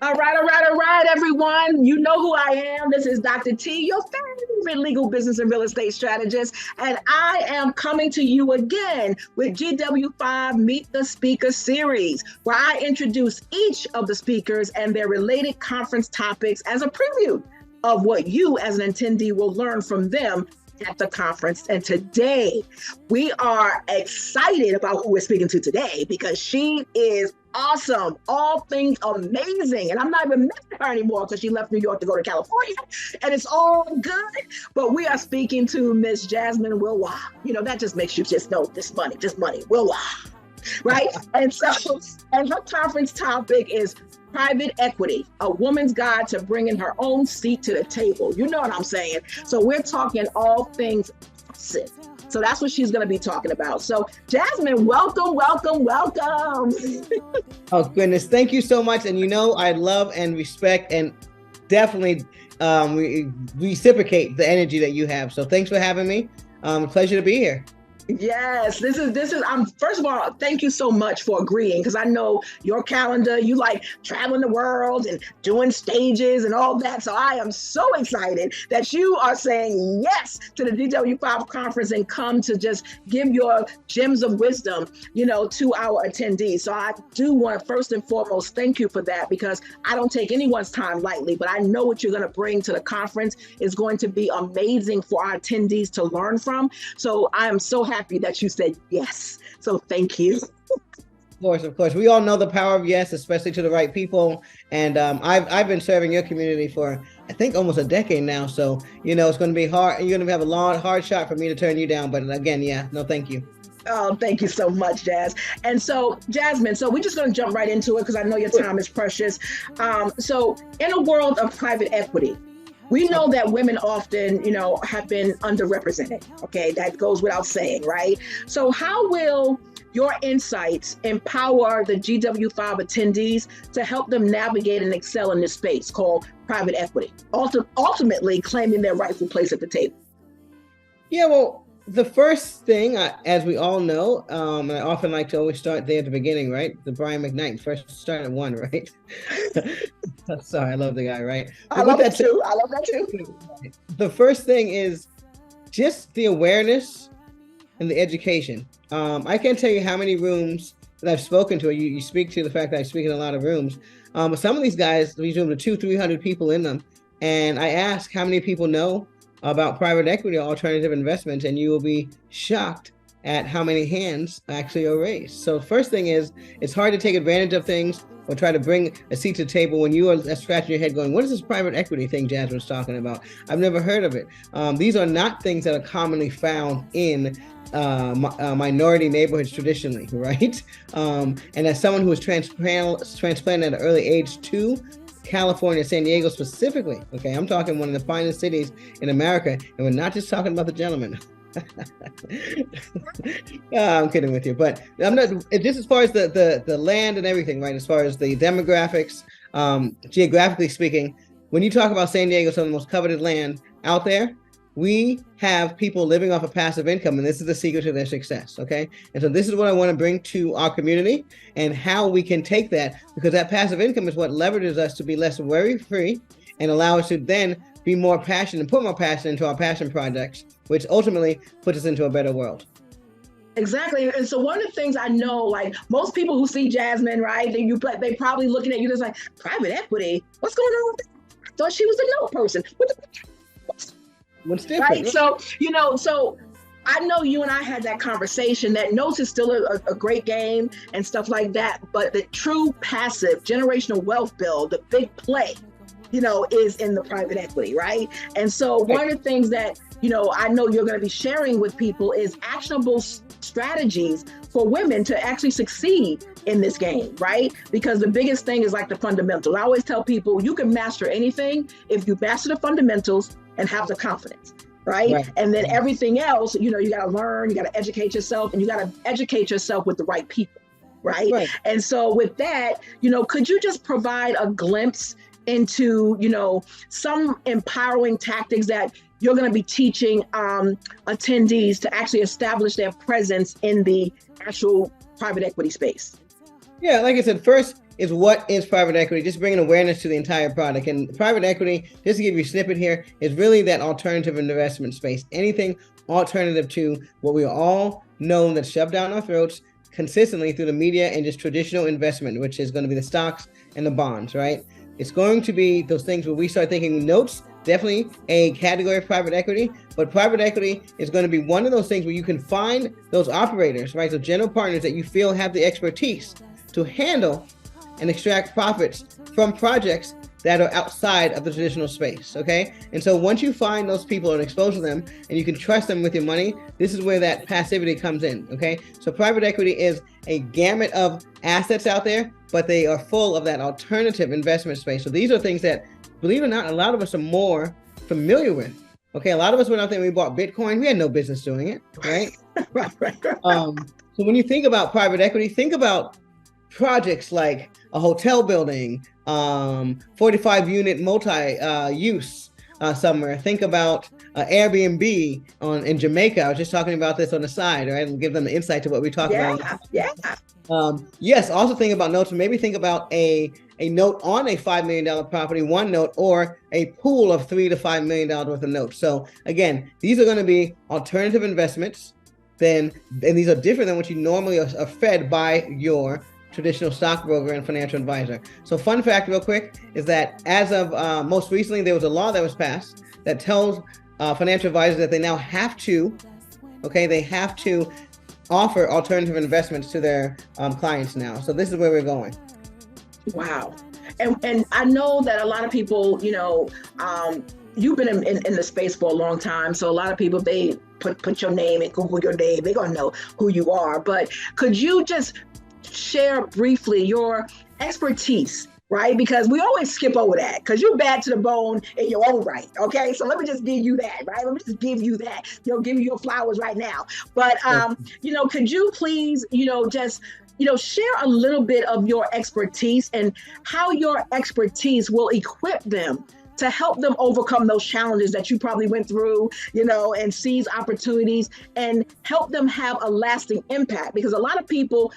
All right, everyone. You know who I am. This is Dr. T, your favorite legal business and real estate strategist. And I am coming to you again with GW5 Meet the Speaker series, where I introduce each of the speakers and their related conference topics as a preview of what you as an attendee will learn from them at the conference. And today we are excited about who we're speaking to today because she is awesome, all things amazing. And I'm not even missing her anymore because she left New York to go to California, and it's all good. But we are speaking to Miss Jasmine Willois. You know, that just makes you just know just money, Willois, right? and her conference topic is private equity, a woman's guide to bringing her own seat to the table. You know what I'm saying? So we're talking all things passive. So that's what she's going to be talking about. So Jasmine, welcome. Oh, goodness. Thank you so much. And you know, I love and respect and definitely reciprocate the energy that you have. So thanks for having me. A pleasure to be here. Yes, this is first of all, thank you so much for agreeing, because I know your calendar, you like traveling the world and doing stages and all that. So I am so excited that you are saying yes to the GW5 conference and come to just give your gems of wisdom, you know, to our attendees. So I do want, first and foremost, thank you for that, because I don't take anyone's time lightly, but I know what you're going to bring to the conference is going to be amazing for our attendees to learn from. So I am so happy that you said yes. So thank you. Of course. We all know the power of yes, especially to the right people. And I've been serving your community for, I think, almost a decade now. So, you know, it's going to be hard. You're going to have a long, hard shot for me to turn you down. But again, yeah, no, thank you. Oh, thank you so much, Jazz. And so, Jasmine, so we're just going to jump right into it because I know your time is precious. So in a world of private equity, we know that women often, you know, have been underrepresented. Okay, that goes without saying, right? So how will your insights empower the GW5 attendees to help them navigate and excel in this space called private equity, ultimately claiming their rightful place at the table? Yeah, well, the first thing, as we all know, and I often like to always start there at the beginning, right? The Brian McKnight, first start at one, right? Sorry, I love the guy, right? I love that too. The first thing is just the awareness and the education. I can't tell you how many rooms that I've spoken to. You speak to the fact that I speak in a lot of rooms. But some of these guys, these rooms are 200-300 people in them. And I ask how many people know about private equity or alternative investments, and you will be shocked at how many hands actually are raised. So first thing is, it's hard to take advantage of things or try to bring a seat to the table when you are scratching your head going, what is this private equity thing Jasmine was talking about? I've never heard of it. These are not things that are commonly found in minority neighborhoods traditionally, right? And as someone who was transplanted at an early age to California, San Diego specifically, okay, I'm talking one of the finest cities in America, and we're not just talking about the gentleman. I'm kidding with you, but I'm not just as far as the land and everything, right? As far as the demographics, geographically speaking, when you talk about San Diego, some of the most coveted land out there, we have people living off of passive income, and this is the secret to their success, okay? And so this is what I want to bring to our community and how we can take that, because that passive income is what leverages us to be less worry-free and allow us to then be more passionate and put more passion into our passion projects, which ultimately puts us into a better world. Exactly. And so one of the things I know, like most people who see Jasmine, right, they probably looking at you just like, private equity? What's going on with that? I thought she was a note person. What's different? Right. So, you know, so I know you and I had that conversation that notes is still a great game and stuff like that. But the true passive generational wealth build, the big play, you know, is in the private equity. Right. And so one of the things that, you know, I know you're going to be sharing with people is actionable strategies for women to actually succeed in this game, right? Because the biggest thing is like the fundamentals. I always tell people you can master anything if you master the fundamentals and have the confidence, right? And then everything else, you know, you got to learn, you got to educate yourself, and you got to educate yourself with the right people, right? And so with that, you know, could you just provide a glimpse into, you know, some empowering tactics that you're going to be teaching attendees to actually establish their presence in the actual private equity space? Yeah, like I said, first, is what is private equity, just bringing awareness to the entire product. And private equity, just to give you a snippet here, is really that alternative investment space. Anything alternative to what we all know that's shoved down our throats consistently through the media and just traditional investment, which is going to be the stocks and the bonds, right? It's going to be those things where we start thinking notes, definitely a category of private equity, but private equity is going to be one of those things where you can find those operators, right? So general partners that you feel have the expertise to handle and extract profits from projects that are outside of the traditional space, okay? And so once you find those people and expose them and you can trust them with your money, this is where that passivity comes in, okay? So private equity is a gamut of assets out there, but they are full of that alternative investment space. So these are things that, believe it or not, a lot of us are more familiar with, okay? A lot of us went out there and we bought Bitcoin. We had no business doing it, right? Right. So when you think about private equity, think about projects like a hotel building, 45 unit multi-use somewhere. Think about Airbnb in Jamaica. I was just talking about this on the side, right? And give them an insight to what we talked about. Yeah. Yes, also think about notes, and maybe think about a note on a $5 million property, one note, or a pool of $3 to $5 million worth of notes. So again, these are going to be alternative investments. And these are different than what you normally are fed by your traditional stockbroker and financial advisor. So fun fact real quick is that as of most recently, there was a law that was passed that tells financial advisors that they now have to, they have to offer alternative investments to their clients now. So this is where we're going. Wow. And I know that a lot of people, you've been in the space for a long time. So a lot of people, they put your name and Google your name, they're going to know who you are. But could you just share briefly your expertise, right? Because we always skip over that because you're bad to the bone in your own right. Okay. So let me just give you that, right? Let me just give you that. Give you your flowers right now. But, could you please, just share a little bit of your expertise and how your expertise will equip them to help them overcome those challenges that you probably went through, and seize opportunities and help them have a lasting impact. Because a lot of people,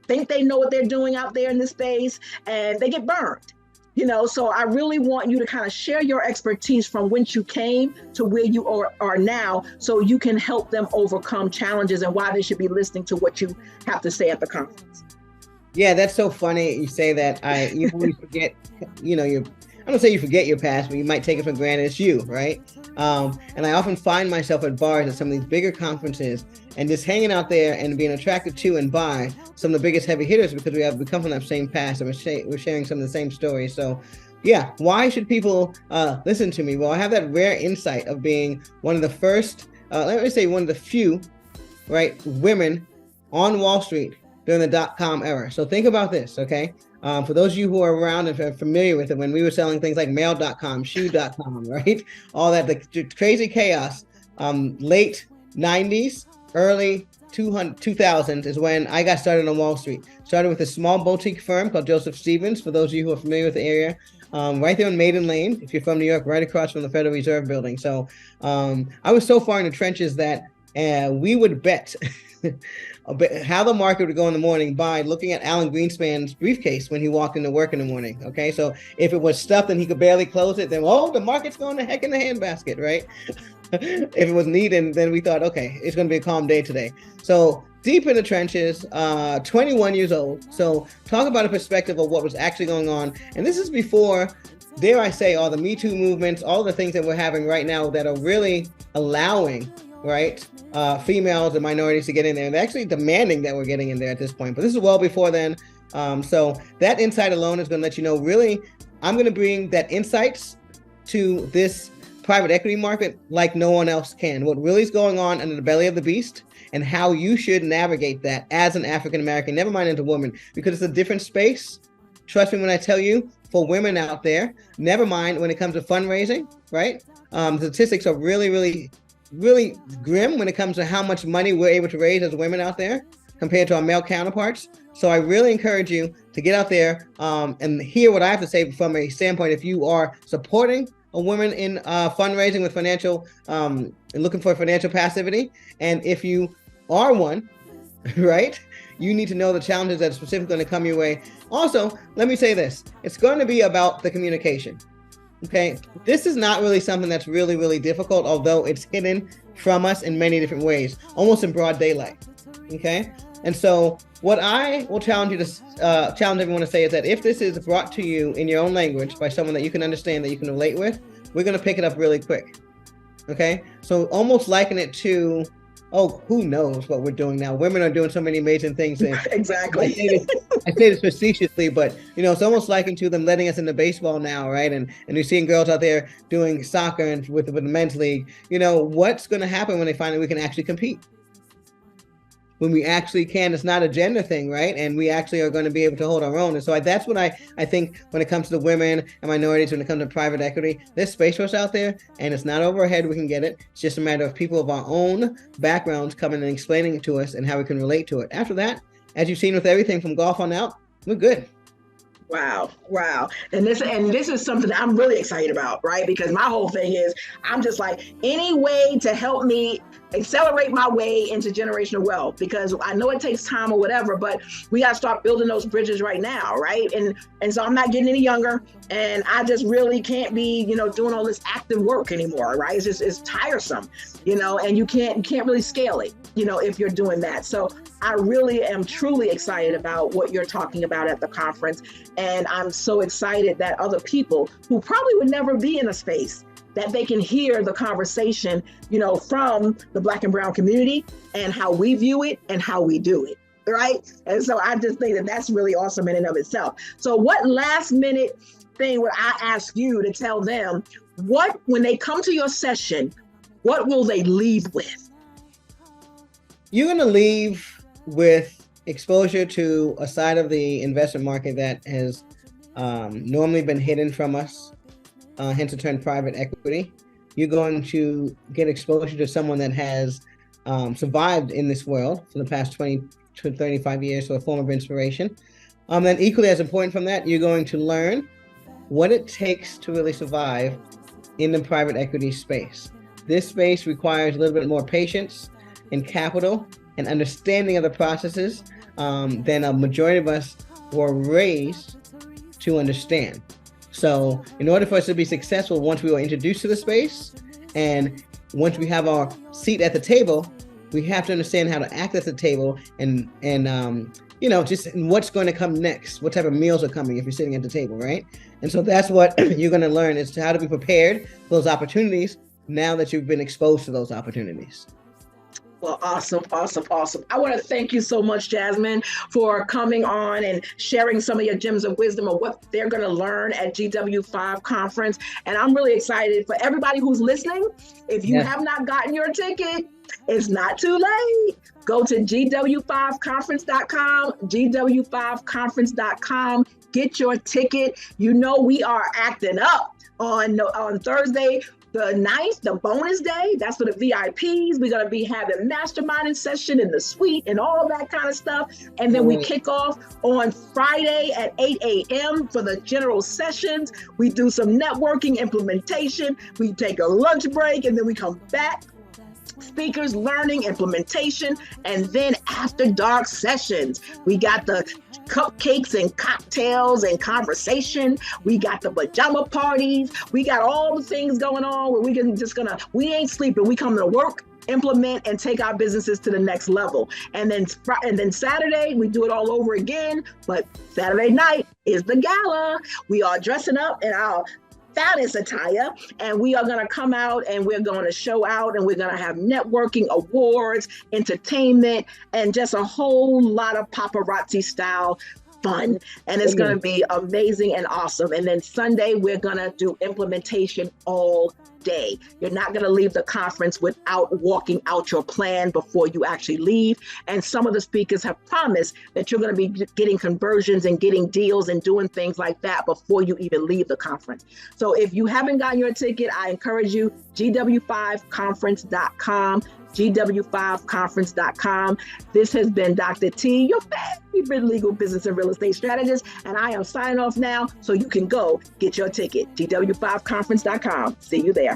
think they know what they're doing out there in this space and they get burned, so I really want you to kind of share your expertise from whence you came to where you are now, so you can help them overcome challenges and why they should be listening to what you have to say at the conference. Yeah, that's so funny you say that. You always forget, I don't say you forget your past, but you might take it for granted. It's you, right? And I often find myself at bars at some of these bigger conferences and just hanging out there and being attracted to and by some of the biggest heavy hitters because we come from that same past and we're sharing some of the same stories. So yeah, why should people listen to me? Well, I have that rare insight of being one of the first, let me say one of the few, right, women on Wall Street during the .com era. So think about this, okay? For those of you who are around and are familiar with it, when we were selling things like mail.com, shoe.com, right? All that, the crazy chaos, late 90s, early 2000s is when I got started on Wall Street. Started with a small boutique firm called Joseph Stevens, for those of you who are familiar with the area, right there on Maiden Lane, if you're from New York, right across from the Federal Reserve Building. So I was so far in the trenches that we would bet how the market would go in the morning by looking at Alan Greenspan's briefcase when he walked into work in the morning. Okay, so if it was stuffed and he could barely close it, then the market's going to heck in the handbasket, right? If it was neat, and then we thought, okay, it's going to be a calm day today. So deep in the trenches, 21 years old. So talk about a perspective of what was actually going on, and this is before, dare I say, all the Me Too movements, all the things that we're having right now that are really allowing, right, females and minorities to get in there, and they're actually demanding that we're getting in there at this point. But this is well before then. So that insight alone is going to let you know, really, I'm going to bring that insights to this private equity market like no one else can. What really is going on under the belly of the beast and how you should navigate that as an African American, never mind as a woman, because it's a different space. Trust me when I tell you, for women out there, never mind when it comes to fundraising, right? The statistics are really, really, really grim when it comes to how much money we're able to raise as women out there compared to our male counterparts. So I really encourage you to get out there and hear what I have to say from a standpoint. If you are supporting a woman in fundraising with financial and looking for financial passivity, and if you are one, right, You need to know the challenges that are specifically going to come your way. Also, let me say this. It's going to be about the communication. Okay. This is not really something that's really, really difficult, although it's hidden from us in many different ways, almost in broad daylight. Okay. And so what I will challenge everyone to say is that if this is brought to you in your own language by someone that you can understand, that you can relate with, we're going to pick it up really quick. Okay. So almost liken it to, oh, who knows what we're doing now? Women are doing so many amazing things. And exactly. I say this facetiously, but it's almost likened to them letting us into baseball now, right? And you're seeing girls out there doing soccer and with the men's league. What's going to happen when they find that we can actually compete? When we actually can, it's not a gender thing, right? And we actually are going to be able to hold our own. And so that's what I think when it comes to the women and minorities, when it comes to private equity, there's space for us out there, and it's not over our head. We can get it. It's just a matter of people of our own backgrounds coming and explaining it to us and how we can relate to it. After that, as you've seen with everything from golf on out, we're good. Wow. And this is something that I'm really excited about, right? Because my whole thing is, I'm just like, any way to help me accelerate my way into generational wealth, because I know it takes time or whatever, but we got to start building those bridges right now, right? And so I'm not getting any younger, and I just really can't be, doing all this active work anymore, right? It's tiresome, and you can't really scale it, if you're doing that. So I really am truly excited about what you're talking about at the conference. And I'm so excited that other people who probably would never be in a space, that they can hear the conversation, from the Black and Brown community and how we view it and how we do it, right? And so I just think that that's really awesome in and of itself. So what last minute thing would I ask you to tell them, when they come to your session, what will they leave with? You're going to leave with exposure to a side of the investment market that has normally been hidden from us, hence the term private equity. You're going to get exposure to someone that has survived in this world for the past 20 to 35 years, so a form of inspiration. Then equally as important from that, you're going to learn what it takes to really survive in the private equity space. This space requires a little bit more patience and capital and understanding of the processes than a majority of us were raised to understand. So in order for us to be successful, once we were introduced to the space and once we have our seat at the table, we have to understand how to act at the table and just what's going to come next, what type of meals are coming if you're sitting at the table, right? And so that's what you're going to learn, is how to be prepared for those opportunities now that you've been exposed to those opportunities. Well, awesome. I want to thank you so much, Jasmine, for coming on and sharing some of your gems of wisdom of what they're going to learn at GW5 conference. And I'm really excited for everybody who's listening. If you have not gotten your ticket, it's not too late. Go to GW5conference.com, GW5conference.com. Get your ticket. We are acting up on Thursday, the 9th, the bonus day. That's for the VIPs. We're going to be having masterminding session in the suite and all of that kind of stuff. And then we kick off on Friday at 8 a.m. for the general sessions. We do some networking, implementation. We take a lunch break, and then we come back. Speakers, learning, implementation, and then after dark sessions. We got the cupcakes and cocktails and conversation. We got the pajama parties. We got all the things going on where we ain't sleeping. We come to work, implement, and take our businesses to the next level. And then Saturday, we do it all over again. But Saturday night is the gala. We are dressing up in our fattest attire, and we are going to come out and we're going to show out, and we're going to have networking, awards, entertainment, and just a whole lot of paparazzi style fun. And it's going to be amazing and awesome. And then Sunday, we're going to do implementation all day. You're not going to leave the conference without walking out your plan before you actually leave. And some of the speakers have promised that you're going to be getting conversions and getting deals and doing things like that before you even leave the conference. So if you haven't gotten your ticket, I encourage you, GW5conference.com, GW5conference.com. This has been Dr. T, your favorite legal business and real estate strategist, and I am signing off now so you can go get your ticket, GW5conference.com. See you there.